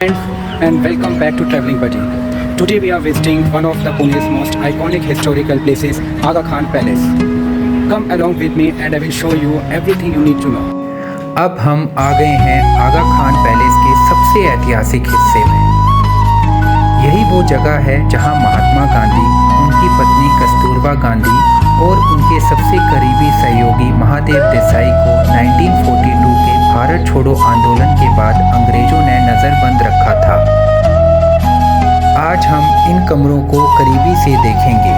Friends, and welcome back to Traveling Buddy. Today we are visiting one of the Pune's most iconic historical places, Aga Khan Palace. Come along with me and I will show you everything you need to know. अब हम आ गए हैं आगा Khan palace के सबसे ऐतिहासिक हिस्से में। यही वो जगह है जहां महात्मा गांधी, उनकी पत्नी कस्तूरबा गांधी और उनके सबसे करीबी सहयोगी महादेव देसाई को 1942 के भारत छोड़ो आंदोलन के बाद अंग्रेजों ने नज़रबंद रखा था। आज हम इन कमरों को करीबी से देखेंगे।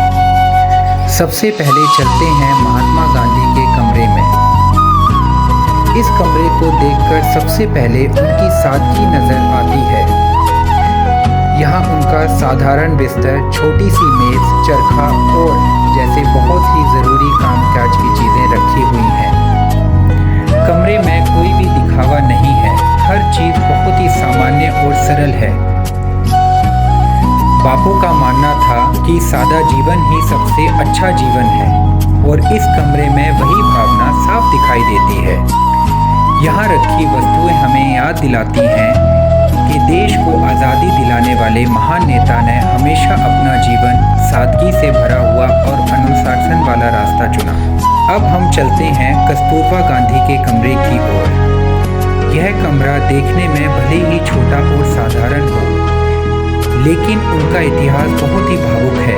सबसे पहले चलते हैं महात्मा गांधी के कमरे में। इस कमरे को देखकर सबसे पहले उनकी सादगी नजर आती है। यहाँ उनका साधारण बिस्तर, छोटी सी मेज, चरखा और जैसे बहुत ही ज़रूरी कामकाज की चीज़ें रखी हुई हैं। कमरे में कोई भी दिखावा नहीं है, हर चीज़ बहुत ही सामान्य और सरल है। बापू का मानना था कि सादा जीवन ही सबसे अच्छा जीवन है और इस कमरे में वही भावना साफ दिखाई देती है। यहाँ रखी वस्तुएं हमें याद दिलाती हैं कि देश को आज़ादी दिलाने वाले महान नेता ने हमेशा अपना जीवन सादगी से भरा हुआ और अनुशासन वाला रास्ता चुना। अब हम चलते हैं कस्तूरबा गांधी के कमरे की ओर। यह कमरा देखने में भले ही छोटा और साधारण हो, लेकिन उनका इतिहास बहुत ही भावुक है।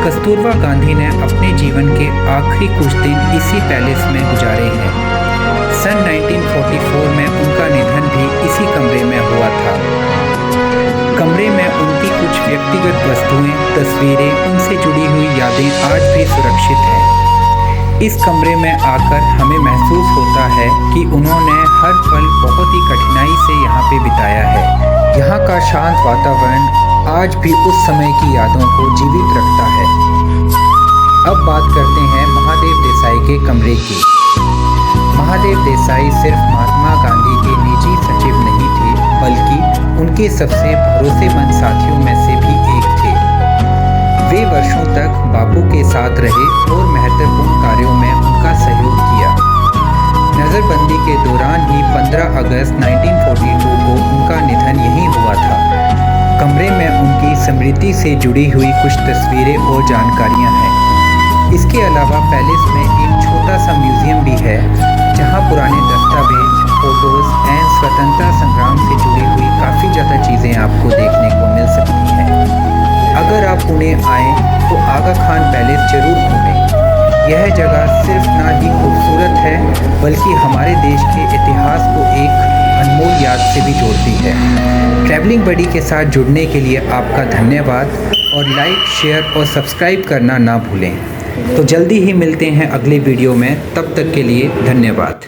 कस्तूरबा गांधी ने अपने जीवन के आखिरी कुछ दिन इसी पैलेस में गुजारे हैं। सन 1944 में उनका निधन भी इसी कमरे में हुआ था। कमरे में उनकी कुछ व्यक्तिगत वस्तुएं, तस्वीरें, उनसे जुड़ी हुई यादें आज भी सुरक्षित हैं। इस कमरे में आकर हमें महसूस होता है कि उन्होंने हर पल बहुत ही कठिनाई से यहाँ पे बिताया है। यहाँ का शांत वातावरण आज भी उस समय की यादों को जीवित रखता है। अब बात करते हैं महादेव देसाई के कमरे की। महादेव देसाई सिर्फ महात्मा गांधी के निजी सचिव नहीं थे, बल्कि उनके सबसे भरोसेमंद साथियों में से भी एक थे। वे वर्षों तक बापू के साथ रहे और महत्वपूर्ण कार्यों में उनका सहयोग किया। नज़रबंदी के दौरान ही 15 अगस्त 1942 को उनका निधन यहीं हुआ था। कमरे में उनकी स्मृति से जुड़ी हुई कुछ तस्वीरें और जानकारियाँ हैं। इसके अलावा पैलेस में एक छोटा सा म्यूजियम भी है, जहां पुराने दस्तावेज, फोटोज एंड स्वतंत्रता संग्राम से जुड़ी हुई काफ़ी ज़्यादा चीज़ें आपको देखने को मिल सकती हैं। अगर आप पुणे आएँ तो आगा खान पैलेस जरूर घूमें। यह जगह सिर्फ ना ही खूबसूरत है, बल्कि हमारे देश के इतिहास को एक अनमोल याद से भी जोड़ती है। ट्रैवलिंग बडी के साथ जुड़ने के लिए आपका धन्यवाद और लाइक, शेयर और सब्सक्राइब करना ना भूलें। तो जल्दी ही मिलते हैं अगले वीडियो में, तब तक के लिए धन्यवाद।